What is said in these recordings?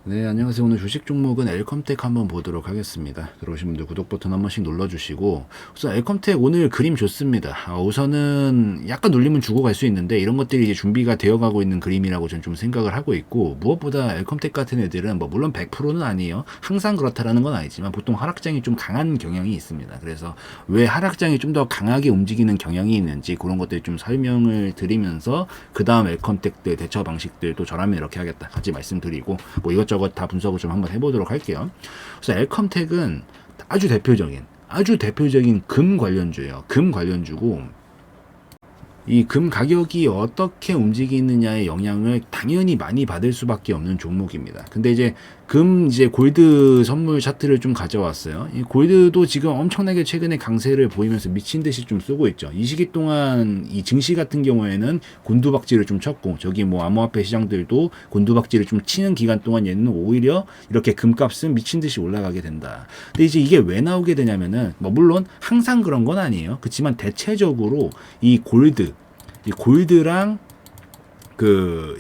네, 안녕하세요. 오늘 주식 종목은 엘컴텍 한번 보도록 하겠습니다. 들어오신 분들 구독 버튼 한 번씩 눌러주시고, 우선 엘컴텍 오늘 그림 좋습니다. 우선은 약간 눌리면 주고 갈 수 있는데 이런 것들이 이제 준비가 되어가고 있는 그림이라고 저는 좀 생각을 하고 있고, 무엇보다 엘컴텍 같은 애들은 뭐 물론 100%는 아니에요. 항상 그렇다라는 건 아니지만 보통 하락장이 좀 강한 경향이 있습니다. 그래서 왜 하락장이 좀 더 강하게 움직이는 경향이 있는지 그런 것들 좀 설명을 드리면서 그 다음 엘컴텍들 대처 방식들도 저라면 이렇게 하겠다 같이 말씀드리고 뭐 이것저것 다 분석을 좀 한번 해보도록 할게요. 그래서 엘컴텍은 아주 대표적인 금 관련주예요. 금 관련주고 이 금 가격이 어떻게 움직이느냐의 영향을 당연히 많이 받을 수밖에 없는 종목입니다. 근데 이제 골드 선물 차트를 좀 가져왔어요. 이 골드도 지금 엄청나게 최근에 강세를 보이면서 미친 듯이 좀 쓰고 있죠. 이 시기 동안 이 증시 같은 경우에는 곤두박질을 좀 쳤고, 저기 뭐 암호화폐 시장들도 곤두박질을 좀 치는 기간 동안 얘는 오히려 이렇게 금값은 미친 듯이 올라가게 된다. 근데 이제 이게 왜 나오게 되냐면은 뭐 물론 항상 그런 건 아니에요. 그렇지만 대체적으로 이 골드랑 그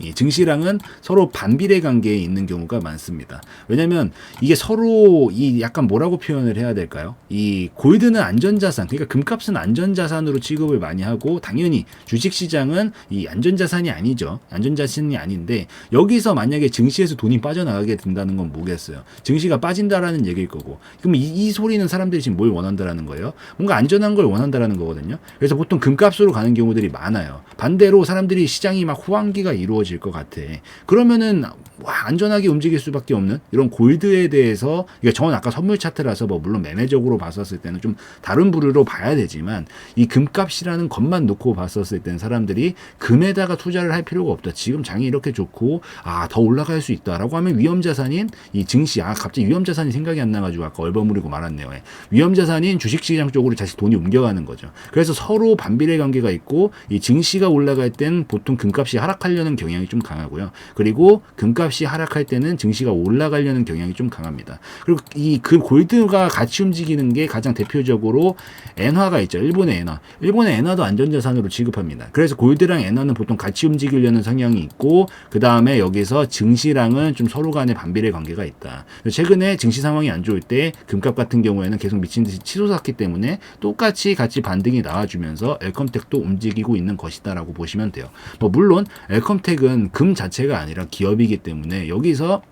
이 증시랑은 서로 반비례 관계에 있는 경우가 많습니다. 왜냐면 이게 서로 이 약간 뭐라고 표현을 해야 될까요? 이 골드는 안전자산, 그러니까 금값은 안전자산으로 취급을 많이 하고 당연히 주식시장은 이 안전자산이 아니죠. 안전자산이 아닌데 여기서 만약에 증시에서 돈이 빠져나가게 된다는 건 뭐겠어요? 증시가 빠진다라는 얘기일 거고 그럼 이 소리는 사람들이 지금 뭘 원한다라는 거예요? 뭔가 안전한 걸 원한다라는 거거든요. 그래서 보통 금값으로 가는 경우들이 많아요. 반대로 사람들이 시장이 막 호황기가 이루어질 것 같아. 그러면은 안전하게 움직일 수밖에 없는 이런 골드에 대해서 이게 저는 아까 선물 차트라서 뭐 물론 매매적으로 봤었을 때는 좀 다른 부류로 봐야 되지만 이 금값이라는 것만 놓고 봤었을 때는 사람들이 금에다가 투자를 할 필요가 없다. 지금 장이 이렇게 좋고 더 올라갈 수 있다라고 하면 위험자산인 이 증시 갑자기 위험자산이 생각이 안 나가지고 아까 얼버무리고 말았네요. 위험자산인 주식시장 쪽으로 다시 돈이 옮겨가는 거죠. 그래서 서로 반비례 관계가 있고 이 증시가 올라갈 땐 보통 금값이 하락하려는 경향이 좀 강하고요. 그리고 금값이 하락할 때는 증시가 올라가려는 경향이 좀 강합니다. 그리고 그 골드가 같이 움직이는 게 가장 대표적으로 엔화가 있죠. 일본의 엔화. 일본의 엔화도 안전자산으로 취급합니다. 그래서 골드랑 엔화는 보통 같이 움직이려는 성향이 있고 그 다음에 여기서 증시랑은 좀 서로 간의 반비례 관계가 있다. 최근에 증시 상황이 안 좋을 때 금값 같은 경우에는 계속 미친 듯이 치솟았기 때문에 똑같이 같이 반등이 나와주면서 엘컴텍도 움직이고 있는 것이다라고 보시면 돼요. 뭐 물론 엘컴텍은 금 자체가 아니라 기업이기 때문에 여기서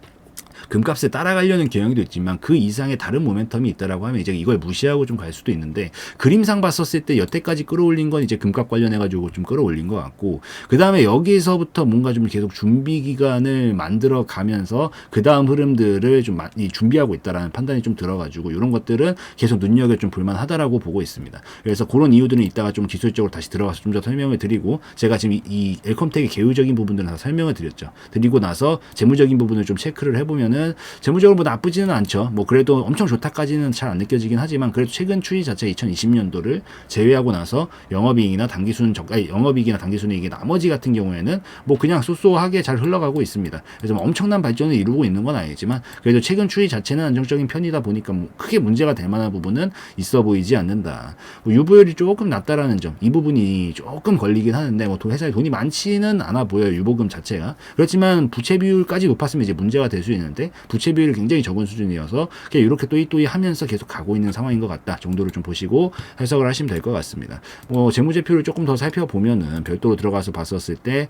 금값에 따라가려는 경향도 있지만 그 이상의 다른 모멘텀이 있다라고 하면 이제 이걸 무시하고 좀 갈 수도 있는데 그림상 봤었을 때 여태까지 끌어올린 건 이제 금값 관련해가지고 좀 끌어올린 것 같고 그 다음에 여기서부터 뭔가 좀 계속 준비 기간을 만들어 가면서 그 다음 흐름들을 좀 준비하고 있다라는 판단이 좀 들어가지고 이런 것들은 계속 눈여겨 좀 볼만하다라고 보고 있습니다. 그래서 그런 이유들은 이따가 좀 기술적으로 다시 들어가서 좀 더 설명을 드리고 제가 지금 이 엘컴텍의 개요적인 부분들은 다 설명을 드렸죠. 드리고 나서 재무적인 부분을 좀 체크를 해보면은 재무적으로 뭐 나쁘지는 않죠. 뭐 그래도 엄청 좋다까지는 잘 안 느껴지긴 하지만 그래도 최근 추이 자체 2020년도를 제외하고 나서 영업이익이나 당기순이익이 나머지 같은 경우에는 뭐 그냥 쏘쏘하게 잘 흘러가고 있습니다. 그래서 뭐 엄청난 발전을 이루고 있는 건 아니지만 그래도 최근 추이 자체는 안정적인 편이다 보니까 뭐 크게 문제가 될 만한 부분은 있어 보이지 않는다. 뭐 유보율이 조금 낮다라는 점, 이 부분이 조금 걸리긴 하는데 뭐 회사에 돈이 많지는 않아 보여요. 유보금 자체가. 그렇지만 부채 비율까지 높았으면 이제 문제가 될 수 있는데 부채 비율이 굉장히 적은 수준이어서 그냥 이렇게 또이또이 하면서 계속 가고 있는 상황인 것 같다 정도를 좀 보시고 해석을 하시면 될 것 같습니다. 뭐 재무제표를 조금 더 살펴보면은 별도로 들어가서 봤었을 때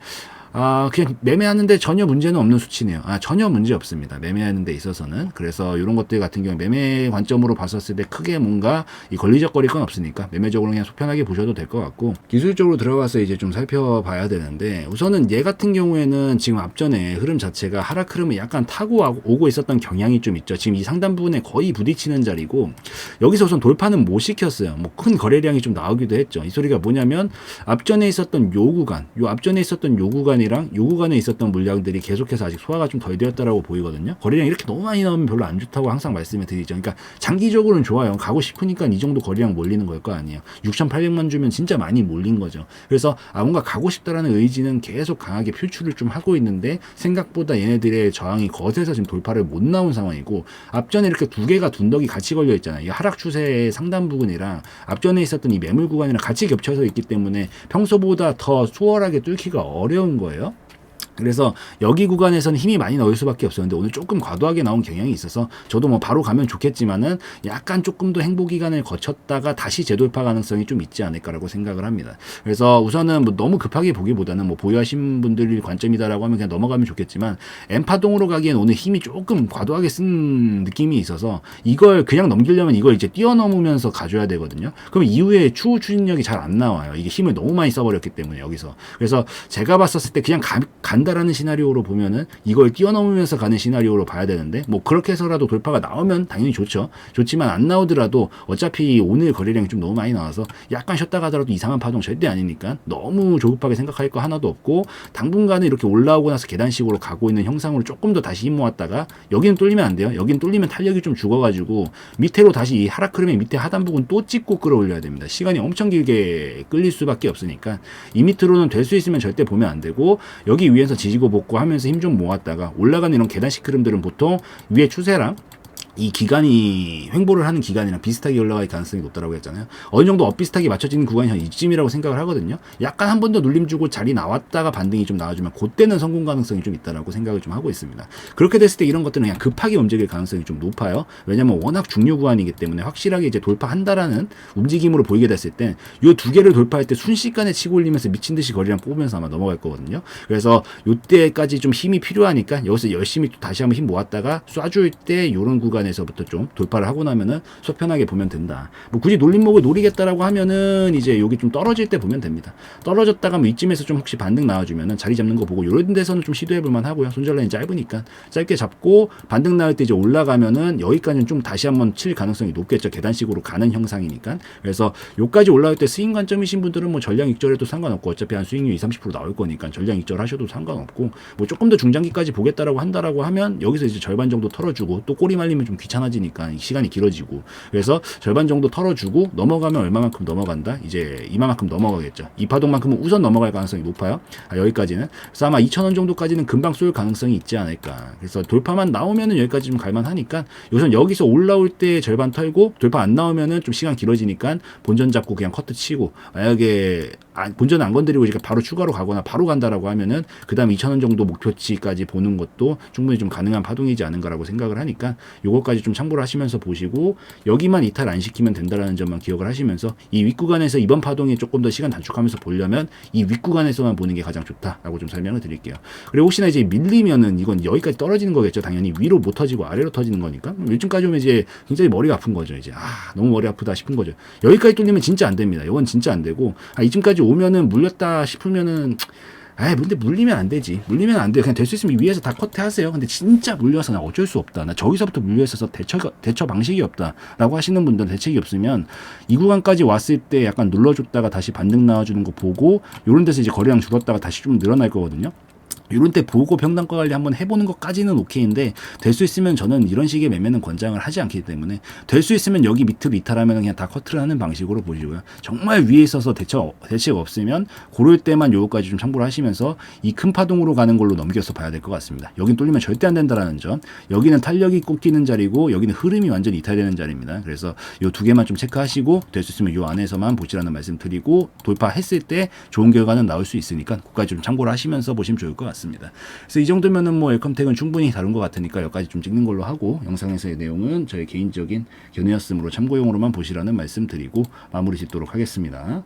그냥 매매하는데 전혀 문제는 없는 수치네요. 전혀 문제 없습니다. 매매하는 데 있어서는. 그래서 이런 것들 같은 경우 매매 관점으로 봤었을 때 크게 뭔가 걸리적거릴 건 없으니까 매매적으로 그냥 속편하게 보셔도 될 것 같고 기술적으로 들어가서 이제 좀 살펴봐야 되는데 우선은 얘 같은 경우에는 지금 앞전에 흐름 자체가 하락 흐름을 약간 타고 오고 있었던 경향이 좀 있죠. 지금 이 상단 부분에 거의 부딪히는 자리고 여기서 우선 돌파는 못 시켰어요. 뭐 큰 거래량이 좀 나오기도 했죠. 이 소리가 뭐냐면 앞전에 있었던 요 구간이랑 요 구간에 있었던 물량들이 계속해서 아직 소화가 좀 덜 되었다라고 보이거든요. 거래량 이렇게 너무 많이 나오면 별로 안 좋다고 항상 말씀을 드리죠. 그러니까 장기적으로는 좋아요. 가고 싶으니까 이 정도 거래량 몰리는 걸 거 아니에요. 6,800만 주면 진짜 많이 몰린 거죠. 그래서 뭔가 가고 싶다라는 의지는 계속 강하게 표출을 좀 하고 있는데 생각보다 얘네들의 저항이 거세서 지금 돌파를 못 나온 상황이고 앞전에 이렇게 두 개가 둔덕이 같이 걸려 있잖아요. 이 하락 추세의 상단 부분이랑 앞전에 있었던 이 매물 구간이랑 같이 겹쳐서 있기 때문에 평소보다 더 수월하게 뚫기가 어려운 거예요. 그래서 여기 구간에서는 힘이 많이 넣을 수밖에 없었는데 오늘 조금 과도하게 나온 경향이 있어서 저도 뭐 바로 가면 좋겠지만은 약간 조금 더 행보 기간을 거쳤다가 다시 재돌파 가능성이 좀 있지 않을까라고 생각을 합니다. 그래서 우선은 뭐 너무 급하게 보기보다는 뭐 보유하신 분들이 관점이다라고 하면 그냥 넘어가면 좋겠지만 M파동으로 가기엔 오늘 힘이 조금 과도하게 쓴 느낌이 있어서 이걸 그냥 넘기려면 이걸 이제 뛰어넘으면서 가줘야 되거든요. 그럼 이후에 추후 추진력이 잘 안 나와요. 이게 힘을 너무 많이 써버렸기 때문에 여기서. 그래서 제가 봤었을 때 그냥 간다라는 시나리오로 보면은 이걸 뛰어넘으면서 가는 시나리오로 봐야 되는데 뭐 그렇게 해서라도 돌파가 나오면 당연히 좋죠. 좋지만 안 나오더라도 어차피 오늘 거래량이 좀 너무 많이 나와서 약간 쉬었다 가더라도 이상한 파동 절대 아니니까 너무 조급하게 생각할 거 하나도 없고 당분간은 이렇게 올라오고 나서 계단식으로 가고 있는 형상으로 조금 더 다시 힘 모았다가 여기는 뚫리면 안 돼요. 여기는 뚫리면 탄력이 좀 죽어가지고 밑으로 다시 이 하락 흐름의 밑에 하단 부분 또 찍고 끌어올려야 됩니다. 시간이 엄청 길게 끌릴 수밖에 없으니까 이 밑으로는 될 수 있으면 절대 보면 안 되고 여기 위에서 지지고 볶고 하면서 힘 좀 모았다가 올라가는 이런 계단식 흐름들은 보통 위에 추세랑 이 기간이 횡보를 하는 기간이랑 비슷하게 올라갈 가능성이 높다고 했잖아요. 어느 정도 엇비슷하게 맞춰지는 구간이 한 이쯤이라고 생각을 하거든요. 약간 한 번 더 눌림 주고 자리 나왔다가 반등이 좀 나와주면 그때는 성공 가능성이 좀 있다라고 생각을 좀 하고 있습니다. 그렇게 됐을 때 이런 것들은 그냥 급하게 움직일 가능성이 좀 높아요. 왜냐면 워낙 중요 구간이기 때문에 확실하게 이제 돌파한다라는 움직임으로 보이게 됐을 때 이 두 개를 돌파할 때 순식간에 치고 올리면서 미친 듯이 거리랑 뽑으면서 아마 넘어갈 거거든요. 그래서 이때까지 좀 힘이 필요하니까 여기서 열심히 또 다시 한번 힘 모았다가 쏴줄 때 이런 구간 에서부터 좀 돌파를 하고 나면은 속 편하게 보면 된다. 뭐 굳이 놀림목을 노리겠다라고 하면은 이제 여기 좀 떨어질 때 보면 됩니다. 떨어졌다가 뭐 이쯤에서 좀 혹시 반등 나와주면은 자리 잡는 거 보고 이런 데서는 좀 시도해볼만 하고요. 손절 라인 짧으니까 짧게 잡고 반등 나올 때 이제 올라가면은 여기까지는 좀 다시 한번 칠 가능성이 높겠죠. 계단식으로 가는 형상이니까. 그래서 여기까지 올라올 때 스윙 관점이신 분들은 뭐 전량 익절해도 상관없고 어차피 한 스윙률 20-30% 나올 거니까 전량 익절 하셔도 상관없고 뭐 조금 더 중장기까지 보겠다라고 한다라고 하면 여기서 이제 절반 정도 털어주고 또 꼬리 말리면 좀 귀찮아지니까 시간이 길어지고 그래서 절반 정도 털어주고 넘어가면 얼마만큼 넘어간다 이제 이만큼 넘어가겠죠. 이 파동만큼은 우선 넘어갈 가능성이 높아요. 여기까지는 그래서 아마 2,000원 정도까지는 금방 쏠 가능성이 있지 않을까. 그래서 돌파만 나오면은 여기까지 좀 갈만하니까 우선 여기서 올라올 때 절반 털고 돌파 안 나오면은 좀 시간 길어지니까 본전 잡고 그냥 커트 치고 만약에 본전 안 건드리고 이제 바로 추가로 가거나 바로 간다라고 하면은 그 다음 2,000원 정도 목표치까지 보는 것도 충분히 좀 가능한 파동이지 않은가라고 생각을 하니까 요거까지 좀 참고를 하시면서 보시고 여기만 이탈 안 시키면 된다라는 점만 기억을 하시면서 이 윗구간에서 이번 파동이 조금 더 시간 단축하면서 보려면 이 윗구간에서만 보는 게 가장 좋다라고 좀 설명을 드릴게요. 그리고 혹시나 이제 밀리면은 이건 여기까지 떨어지는 거겠죠. 당연히 위로 못 터지고 아래로 터지는 거니까 요즘까지 오면 이제 굉장히 머리가 아픈 거죠. 이제 너무 머리 아프다 싶은 거죠. 여기까지 뚫리면 진짜 안 됩니다. 이건 진짜 안 되고 이쯤까지 오면은 물렸다 싶으면은 근데 물리면 안 되지. 물리면 안 돼. 그냥 될 수 있으면 위에서 다 커트하세요. 근데 진짜 물려서 나 어쩔 수 없다. 나 저기서부터 물려 있어서 대처 방식이 없다. 라고 하시는 분들은 대책이 없으면 이 구간까지 왔을 때 약간 눌러줬다가 다시 반등 나와주는 거 보고 요런 데서 이제 거래량 줄었다가 다시 좀 늘어날 거거든요. 이런 때 보고 평단가 관리 한번 해보는 것까지는 오케이인데 될 수 있으면 저는 이런 식의 매매는 권장을 하지 않기 때문에 될 수 있으면 여기 밑으로 이탈하면 그냥 다 커트를 하는 방식으로 보시고요. 정말 위에 있어서 대책 없으면 고를 때만 요거까지 좀 참고를 하시면서 이 큰 파동으로 가는 걸로 넘겨서 봐야 될 것 같습니다. 여긴 뚫리면 절대 안 된다라는 점. 여기는 탄력이 꺾이는 자리고 여기는 흐름이 완전히 이탈되는 자리입니다. 그래서 요 두 개만 좀 체크하시고 될 수 있으면 요 안에서만 보시라는 말씀 드리고 돌파했을 때 좋은 결과는 나올 수 있으니까 그까지 좀 참고를 하시면서 보시면 좋을 것 같습니다. 그래서 이 정도면은 뭐 웰컴택은 충분히 다른 것 같으니까 여기까지 좀 찍는 걸로 하고 영상에서의 내용은 저의 개인적인 견해였으므로 참고용으로만 보시라는 말씀 드리고 마무리 짓도록 하겠습니다.